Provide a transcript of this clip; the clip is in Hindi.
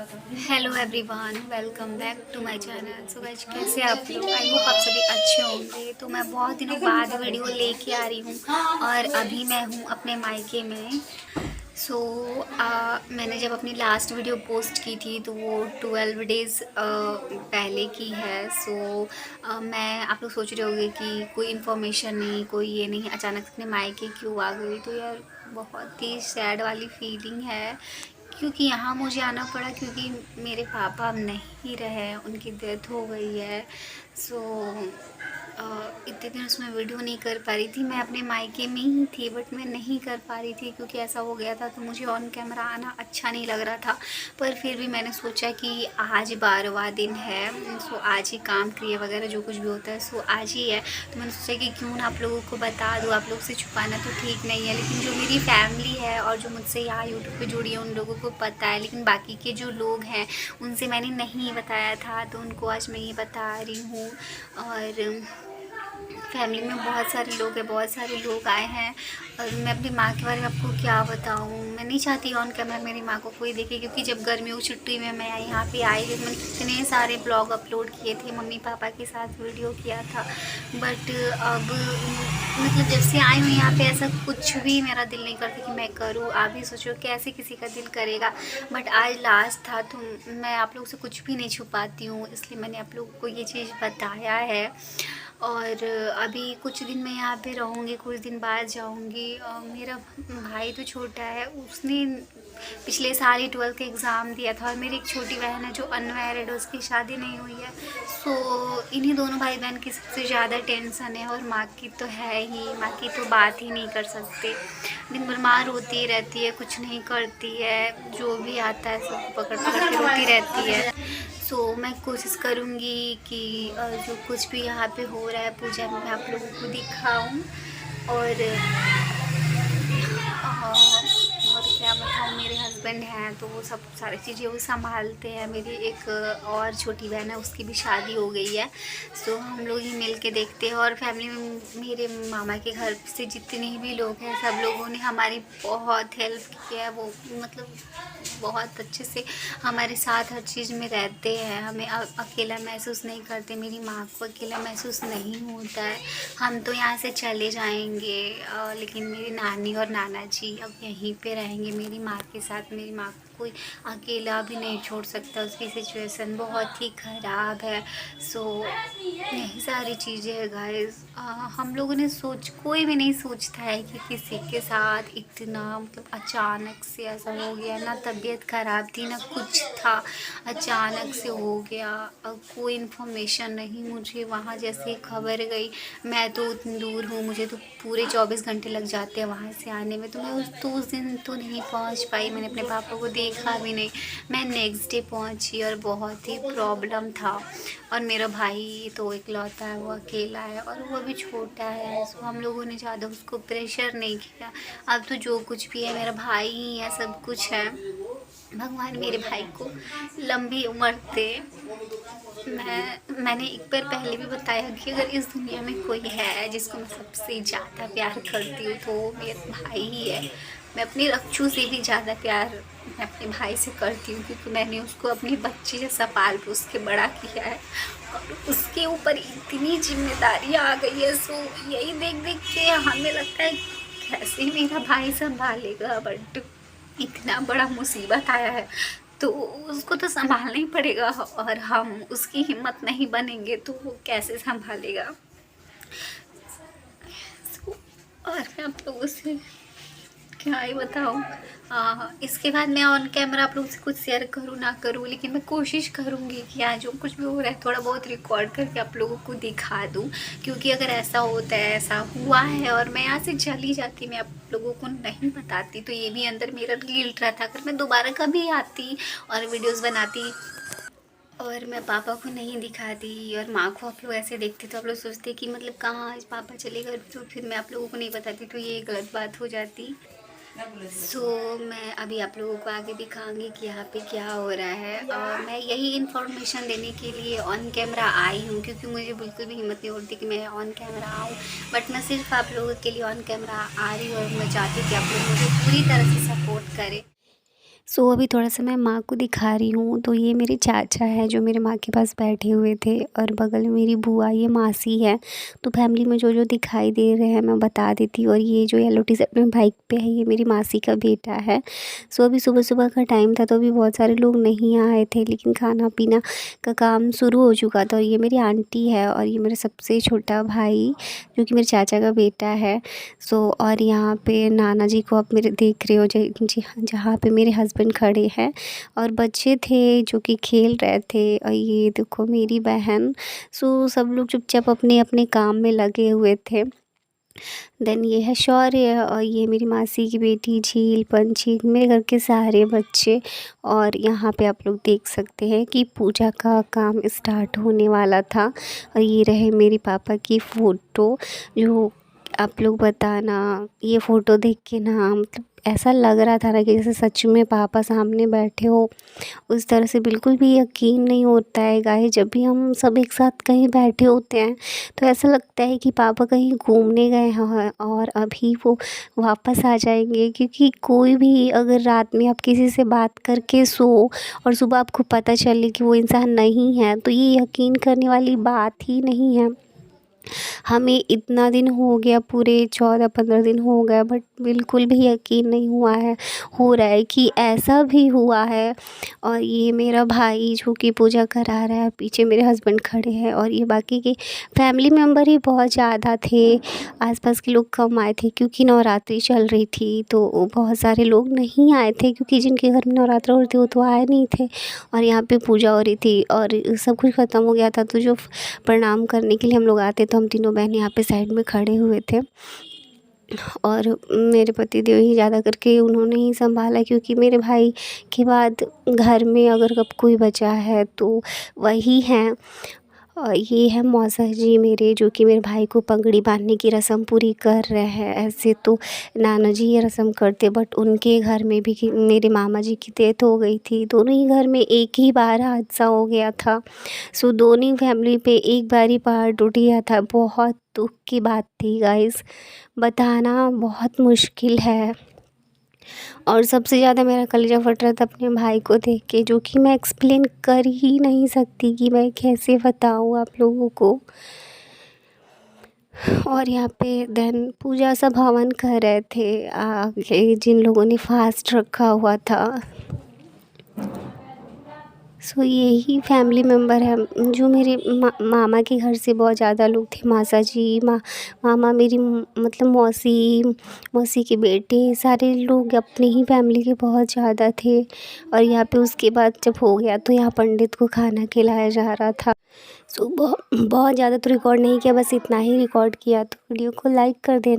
Hello everyone, welcome back to my channel. So guys, कैसे आप लोग? आई होप आप सभी अच्छे होंगे। तो मैं बहुत दिनों बाद वीडियो लेके आ रही हूँ और अभी मैं हूँ अपने मायके में। सो मैंने जब अपनी लास्ट वीडियो पोस्ट की थी तो वो 12 डेज़ पहले की है। मैं आप लोग सोच रहे होंगे कि कोई इन्फॉर्मेशन नहीं, कोई ये नहीं, अचानक अपने मायके क्यों आ गई। तो यार बहुत ही सैड वाली फीलिंग है, क्योंकि यहाँ मुझे आना पड़ा क्योंकि मेरे पापा अब नहीं रहे, उनकी डेथ हो गई है। सो इतने दिन उसमें वीडियो नहीं कर पा रही थी। मैं अपने मायके में ही थी बट मैं नहीं कर पा रही थी क्योंकि ऐसा हो गया था। तो मुझे ऑन कैमरा आना अच्छा नहीं लग रहा था, पर फिर भी मैंने सोचा कि आज 12वां दिन है। सो आज ही काम क्रिया वगैरह जो कुछ भी होता है सो आज ही है। तो मैंने सोचा कि क्यों ना आप लोगों को बता दूँ। आप लोग से छुपाना तो ठीक नहीं है, लेकिन जो मेरी फैमिली है और जो मुझसे यहाँ यूट्यूब पे जुड़ी है उन लोगों को पता है, लेकिन बाकी के जो लोग हैं उनसे मैंने नहीं बताया था। तो उनको आज मैं ये बता रही हूँ। और फैमिली में बहुत सारे लोग हैं, बहुत सारे लोग आए हैं और मैं अपनी माँ के बारे में आपको क्या बताऊँ। मैं नहीं चाहती ऑन कैमरा मेरी माँ को कोई देखे, क्योंकि जब गर्मियों की छुट्टी में मैं यहाँ पे आई थी मैंने कितने सारे ब्लॉग अपलोड किए थे, मम्मी पापा के साथ वीडियो किया था। बट अब मतलब जब से आई हूँ यहाँ पे ऐसा कुछ भी मेरा दिल नहीं करता कि मैं करूँ। आप भी सोचो कैसे किसी का दिल करेगा। बट आज लास्ट था तो मैं आप लोग से कुछ भी नहीं छुपाती हूँ, इसलिए मैंने आप लोगों को ये चीज़ बताया है। और अभी कुछ दिन मैं यहाँ पे रहूँगी, कुछ दिन बाद जाऊँगी। मेरा भाई तो छोटा है, उसने पिछले साल ही 12th एग्ज़ाम दिया था। और मेरी एक छोटी बहन है जो अनमैरिड है, उसकी शादी नहीं हुई है। सो इन्हीं दोनों भाई बहन की सबसे ज़्यादा टेंशन है। और माँ की तो है ही, माँ की तो बात ही नहीं कर सकते। दिन भर माँ रोती रहती है, कुछ नहीं करती है, जो भी आता है सब पकड़ पकड़ के रोती रहती है। मैं कोशिश करूँगी कि जो कुछ भी यहाँ पे हो रहा है पूजा में मैं आप लोगों को दिखाऊँ। और क्या बताऊँ, मेरे हस्बैंड हैं तो वो सब सारी चीज़ें वो संभालते हैं। मेरी एक और छोटी बहन है, उसकी भी शादी हो गई है। हम लोग ही मिल के देखते हैं। और फैमिली में मेरे मामा के घर से जितने भी लोग हैं सब लोगों ने हमारी बहुत हेल्प की है। वो मतलब बहुत अच्छे से हमारे साथ हर चीज़ में रहते हैं, हमें अकेला महसूस नहीं करते। मेरी माँ को अकेला महसूस नहीं होता है। हम तो यहाँ से चले जाएंगे लेकिन मेरी नानी और नाना जी अब यहीं पे रहेंगे मेरी माँ के साथ। मेरी माँ को कोई अकेला भी नहीं छोड़ सकता, उसकी सिचुएशन बहुत ही ख़राब है। यही सारी चीज़ें है गाइस। हम लोगों ने कोई भी नहीं सोचता है कि किसी के साथ इतना मतलब अचानक से ऐसा हो गया। ना तबीयत ख़राब थी ना कुछ था, अचानक से हो गया। कोई इन्फॉर्मेशन नहीं मुझे। वहाँ जैसे खबर गई, मैं तो उतनी दूर हूँ, मुझे तो पूरे 24 घंटे लग जाते हैं वहाँ से आने में। तो मैं उस दिन तो नहीं पहुँच पाई, मैंने अपने पापा को देखा भी नहीं। मैं नेक्स्ट डे पहुँची और बहुत ही प्रॉब्लम था। और मेरा भाई तो इकलौता है, वो अकेला है और वो भी छोटा है। हम लोगों ने ज़्यादा उसको प्रेशर नहीं किया। अब तो जो कुछ भी है मेरा भाई ही है, सब कुछ है। भगवान मेरे भाई को लंबी उम्र दे। मैंने एक बार पहले भी बताया कि अगर इस दुनिया में कोई है जिसको मैं सबसे ज़्यादा प्यार करती हूँ तो वो मेरा भाई ही है। मैं अपने रक्षू से भी ज़्यादा प्यार मैं अपने भाई से करती हूँ, क्योंकि मैंने उसको अपनी बच्ची जैसा पाल पोस के बड़ा किया है और उसके ऊपर इतनी जिम्मेदारी आ गई है। यही देख देख के हमें लगता है कैसे मेरा भाई संभालेगा। बट इतना बड़ा मुसीबत आया है तो उसको तो संभालना ही पड़ेगा। और हम उसकी हिम्मत नहीं बनेंगे तो वो कैसे संभालेगा। और मैं आप लोगों से क्या ही बताऊँ। इसके बाद मैं ऑन कैमरा आप लोगों से कुछ शेयर करूँ ना करूँ, लेकिन मैं कोशिश करूँगी कि आज जो कुछ भी हो रहा है थोड़ा बहुत रिकॉर्ड करके आप लोगों को दिखा दूँ। क्योंकि अगर ऐसा होता है, ऐसा हुआ है और मैं यहाँ से चली जाती, मैं आप लोगों को नहीं बताती, तो ये भी अंदर मेरा गिल्ट रहता। अगर मैं दोबारा कभी आती और वीडियोज़ बनाती और मैं पापा को नहीं दिखाती और माँ को आप लोग ऐसे देखते तो आप लोग सोचते कि मतलब कहाँ आज पापा चले गए, तो फिर मैं आप लोगों को नहीं बताती तो ये गलत बात हो जाती। मैं अभी आप लोगों को आगे दिखाऊंगी कि यहाँ पे क्या हो रहा है। और मैं यही इन्फॉर्मेशन देने के लिए ऑन कैमरा आई हूँ, क्योंकि मुझे बिल्कुल भी हिम्मत नहीं होती कि मैं ऑन कैमरा आऊँ। बट मैं सिर्फ आप लोगों के लिए ऑन कैमरा आ रही हूँ और मैं चाहती हूँ कि आप लोग मुझे पूरी तरह से सपोर्ट करें। सो अभी थोड़ा सा मैं माँ को दिखा रही हूँ। तो ये मेरे चाचा है जो मेरे माँ के पास बैठे हुए थे, और बगल में मेरी बुआ, ये मासी है। तो फैमिली में जो जो दिखाई दे रहे हैं मैं बता देती हूँ। और ये जो येलो टी शर्ट में बाइक पे है, ये मेरी मासी का बेटा है। सो अभी सुबह सुबह का टाइम था, तो अभी बहुत सारे लोग नहीं आए थे, लेकिन खाना पीना का काम शुरू हो चुका था। और ये मेरी आंटी है, और ये मेरा सबसे छोटा भाई जो कि मेरे चाचा का बेटा है। सो और यहाँ पे नाना जी को आप मेरे देख रहे हो, जी हाँ, जहाँ पे मेरे हस्बैंड खड़े हैं, और बच्चे थे जो कि खेल रहे थे। और ये देखो मेरी बहन। सो सब लोग चुपचाप अपने अपने काम में लगे हुए थे। देन ये है शौर्य, और ये मेरी मासी की बेटी झील, पंछी, मेरे घर के सारे बच्चे। और यहाँ पे आप लोग देख सकते हैं कि पूजा का काम स्टार्ट होने वाला था। और ये रहे मेरे पापा की फ़ोटो, जो आप लोग बताना, ये फ़ोटो देख के ना मतलब ऐसा लग रहा था ना कि जैसे सच में पापा सामने बैठे हो। उस तरह से बिल्कुल भी यकीन नहीं होता है गाइस। जब भी हम सब एक साथ कहीं बैठे होते हैं तो ऐसा लगता है कि पापा कहीं घूमने गए हैं और अभी वो वापस आ जाएंगे। क्योंकि कोई भी अगर रात में आप किसी से बात करके सो और सुबह आपको पता चले कि वो इंसान नहीं है, तो ये यकीन करने वाली बात ही नहीं है। हमें इतना दिन हो गया, पूरे 14-15 दिन हो गए, बट बिल्कुल भी यकीन नहीं हो रहा है कि ऐसा भी हुआ है। और ये मेरा भाई जो कि पूजा करा रहा है, पीछे मेरे हस्बैंड खड़े हैं, और ये बाकी के फैमिली मेम्बर ही बहुत ज़्यादा थे। आसपास के लोग कम आए थे क्योंकि नवरात्रि चल रही थी, तो बहुत सारे लोग नहीं आए थे, क्योंकि जिनके घर में नवरात्रि हो रही थी वो तो आए नहीं थे। और यहाँ पे पूजा हो रही थी और सब कुछ ख़त्म हो गया था। तो जो प्रणाम करने के लिए हम लोग आते, तो हम तीनों बहन यहाँ पे साइड में खड़े हुए थे। और मेरे पति देव ही ज़्यादा करके उन्होंने ही संभाला, क्योंकि मेरे भाई के बाद घर में अगर कब कोई बचा है तो वही हैं। और ये है मौसा जी मेरे, जो कि मेरे भाई को पगड़ी बांधने की रस्म पूरी कर रहे हैं। ऐसे तो नाना जी ये रस्म करते, बट उनके घर में भी कि मेरे मामा जी की डेथ हो गई थी। दोनों ही घर में एक ही बार हादसा हो गया था। सो दोनों ही फैमिली पे एक बार ही पहाड़ टूट गया था। बहुत दुख की बात थी गाइस, बताना बहुत मुश्किल है। और सबसे ज़्यादा मेरा कलेजा फट रहा था अपने भाई को देख के, जो कि मैं एक्सप्लेन कर ही नहीं सकती कि मैं कैसे बताऊँ आप लोगों को। और यहाँ पे देन पूजा सब हवन कर रहे थे आगे, जिन लोगों ने फास्ट रखा हुआ था। सो यही फैमिली मेम्बर है जो मेरे मामा के घर से बहुत ज़्यादा लोग थे। मासा जी, मामा, मेरी मतलब मौसी के बेटे, सारे लोग अपनी ही फैमिली के बहुत ज़्यादा थे। और यहाँ पे उसके बाद जब हो गया तो यहाँ पंडित को खाना खिलाया जा रहा था। सो बहुत ज़्यादा तो रिकॉर्ड नहीं किया, बस इतना ही रिकॉर्ड किया। तो वीडियो को लाइक कर देना।